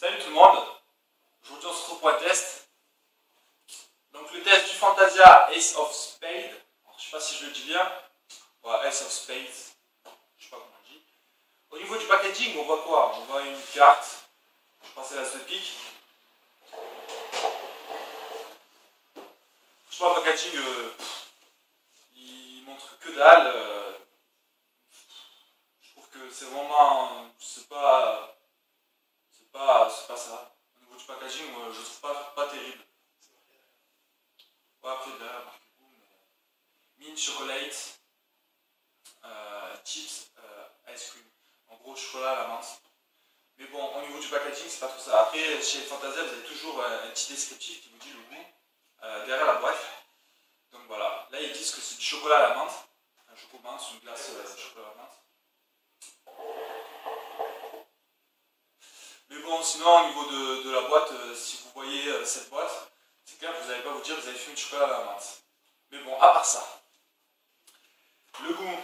Salut tout le monde, aujourd'hui on se retrouve pour un test. Donc le test du Fantasia Ace of Spades. Alors, je sais pas si je le dis bien. Ouais, Ace of Spades. Je sais pas comment on dit. Au niveau du packaging, on voit quoi? On voit une carte. Je pense que c'est l'as de pique. Je vois le packaging, il montre que dalle. Je trouve que c'est vraiment, c'est pas ça. Au niveau du packaging, je trouve pas terrible. Ouais, après derrière, marqué boom, mint chocolate, chips, ice cream. En gros, chocolat à la menthe. Mais bon, au niveau du packaging, c'est pas tout ça. Après, chez Fantasia, vous avez toujours un petit descriptif qui vous dit le goût derrière la boîte. Donc voilà, là ils disent que c'est du chocolat à la menthe. Un chocolat menthe, c'est une glace chocolat à la menthe. Mais bon, sinon, au niveau de la boîte, si vous voyez cette boîte, c'est clair que vous n'allez pas vous dire que vous avez fait une chocolat à la menthe. Mais bon, à part ça, le goût.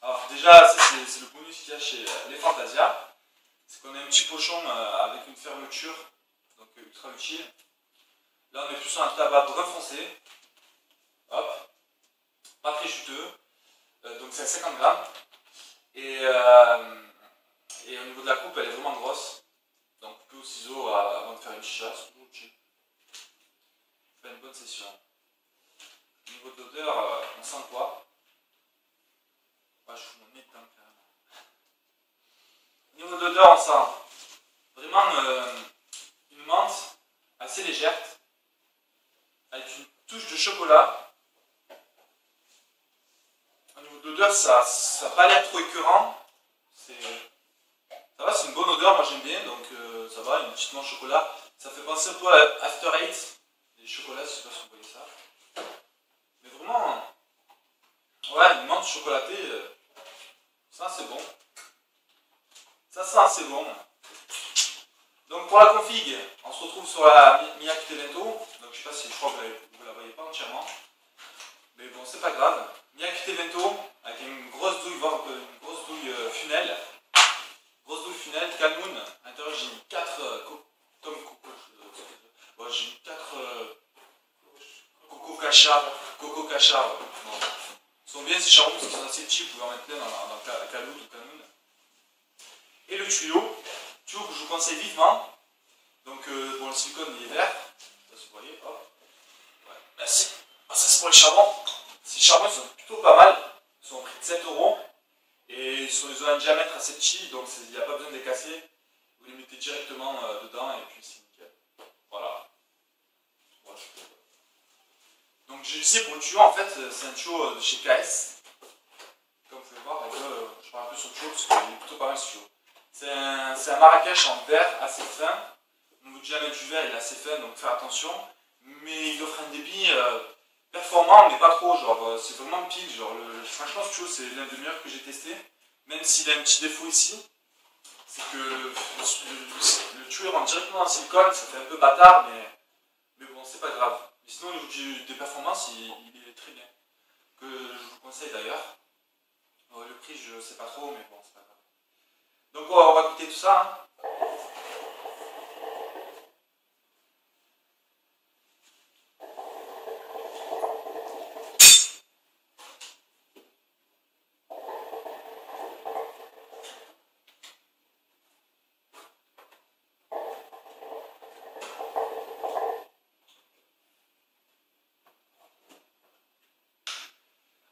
Alors déjà, ça c'est le bonus qu'il y a chez les Fantasia. C'est qu'on a un petit pochon avec une fermeture, donc ultra utile. Là on est plus sur un tabac brun foncé. Hop. Pas très juteux. Donc c'est à 50 grammes. Et au niveau de la coupe, elle est vraiment grosse. Donc coupée au ciseau avant de faire une chicha, c'est toujours utile. Faire une bonne session. Au niveau de l'odeur, on sent quoi? Ouais, je fous mon nez dedans carrément. Au niveau de l'odeur, on sent vraiment une menthe assez légère, avec une touche de chocolat. Au niveau de l'odeur, ça n'a pas l'air trop écœurant. Ça va, c'est une bonne odeur, moi j'aime bien, donc ça va, une petite menthe chocolat. Ça fait penser un peu à After Eight, les chocolats, je sais pas si vous voyez ça. Mais vraiment, ouais, une menthe chocolatée, ça c'est bon. Ça sent assez bon. Donc pour la config, on se retrouve sur la Miyakute Bento. Donc je sais pas si je crois que vous la voyez pas entièrement. Mais bon, c'est pas grave. Miyakute Bento, avec une grosse douille, voire une grosse douille funnel. Grosse douille funnel, Canoun. À l'intérieur, j'ai mis 4 j'ai mis 4 Coco Cacha. Bon. Ils sont bien ces charbons parce qu'ils sont assez cheap, vous pouvez en mettre plein dans Caloud ou Canoun. Et le tuyau que je vous conseille vivement. Donc bon, le silicone il est vert. Ça, si vous voyez, hop. Ouais, merci. Ah, ça c'est pour les charbons. Ces charbons ils sont plutôt pas mal. Ils sont au prix de 7 €. Et ils ont un diamètre assez petit, donc il n'y a pas besoin de les casser. Vous les mettez directement dedans et puis c'est nickel. Voilà. Donc j'ai essayé pour le tuyau, en fait, c'est un tuyau de chez KS. Comme vous pouvez voir, je parle un peu sur le tuyau parce qu'il est plutôt pas mal ce tuyau. C'est un Marrakech en verre assez fin. Au niveau du diamètre du verre, il est assez fin, donc faites attention. Mais il offre un débit performant, mais pas trop. Genre, c'est vraiment pile. Genre, franchement, ce tuyau, c'est l'un des meilleurs que j'ai testé. Même s'il a un petit défaut ici, c'est que le tuyau rentre directement dans le silicone. Ça fait un peu bâtard, mais bon, c'est pas grave. Mais sinon, au niveau des performances, il est très bien. Que je vous conseille d'ailleurs. Le prix, je sais pas trop, mais bon, c'est pas grave. Donc on va goûter tout ça. Hein.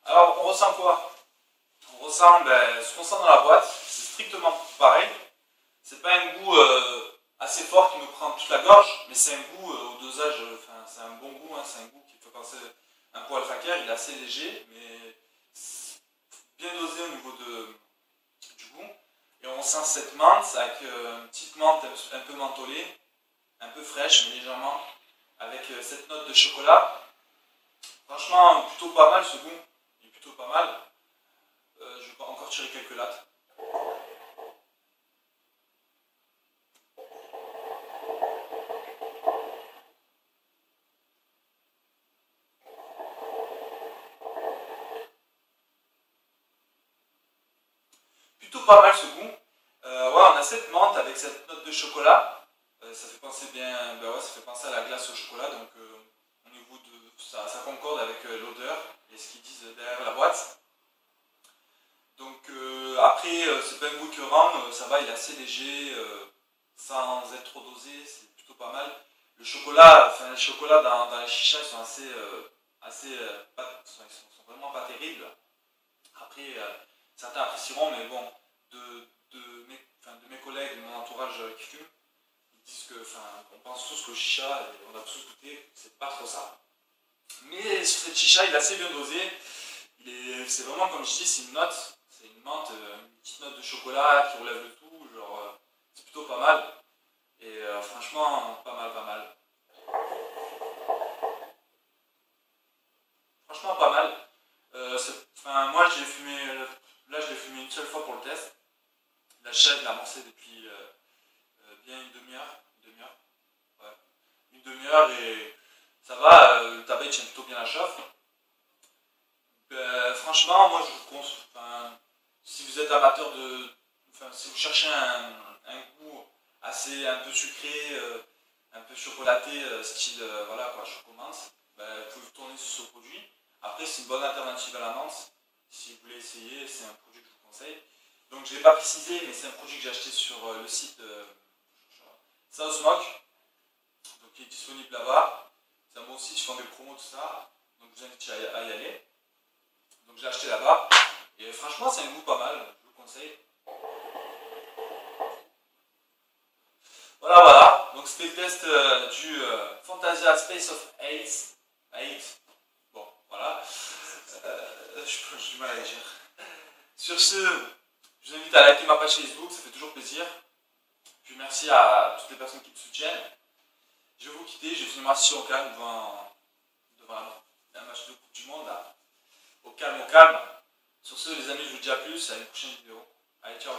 Alors on ressent quoi? On ressent ce qu'on sent dans la boîte, c'est strictement pareil. C'est pas un goût assez fort qui nous prend toute la gorge, mais c'est un goût au dosage, c'est un bon goût, hein, c'est un goût qui fait penser un poil fakir, il est assez léger, mais bien dosé au niveau du goût. Et on sent cette menthe avec une petite menthe un peu mentholée, un peu fraîche, mais légèrement, avec cette note de chocolat. Franchement, plutôt pas mal ce goût, il est plutôt pas mal. Je vais encore tirer quelques lattes. Plutôt pas mal ce goût. Ouais, on a a cette menthe avec cette note de chocolat. Ça fait penser bien, ben ouais, ça fait penser à la glace au chocolat, donc au niveau de ça concorde avec l'odeur et ce qu'ils disent derrière la boîte. Donc après, c'est pas un goût écœurant, ça va, il est assez léger, sans être trop dosé, c'est plutôt pas mal. Le chocolat, enfin les chocolats dans les chichas, ils sont ils sont vraiment pas terribles. Après, certains apprécieront, mais bon, de mes collègues, de mon entourage qui fument, ils disent que, enfin, on pense tous que le chicha, et on a tous goûté, c'est pas trop ça. Mais sur cette chicha, il est assez bien dosé. C'est vraiment, comme je dis, c'est une menthe, une petite note de chocolat qui relève le tout, genre, c'est plutôt pas mal. Et franchement, pas mal, pas mal. Franchement, pas mal. Enfin, moi, là, je l'ai fumé une seule fois pour le test. La chaîne, je l'ai amorcée depuis bien une demi-heure, ouais. Une demi-heure et ça va, le tabac tient plutôt bien la chauffe. Franchement, moi je vous conseille, enfin, si vous êtes amateur enfin, si vous cherchez un goût assez un peu sucré, un peu chocolaté, style voilà quoi, je commence, ben, vous pouvez vous tourner sur ce produit. Après, c'est une bonne alternative à la menthe. Si vous voulez essayer, c'est un produit que je vous conseille. Donc je ne l'ai pas précisé, mais c'est un produit que j'ai acheté sur le site South Smoke, donc qui est disponible là-bas. C'est un bon site, ils font des promos, tout ça. Donc je vous invite à y aller. Donc j'ai acheté là-bas. Et franchement, c'est un goût pas mal, je vous le conseille. Voilà, voilà. Donc c'était le test du Fantasia Space of Ace. Ace. Bon, voilà. J'ai du mal à le dire. Sur ce, je vous invite à liker ma page Facebook, ça fait toujours plaisir. Puis merci à toutes les personnes qui me soutiennent. Je vais vous quitter, je vais finir ma session au calme devant la match de Coupe du Monde. Là. Au calme, au calme. Sur ce, les amis, je vous dis à plus, à une prochaine vidéo. Allez, ciao.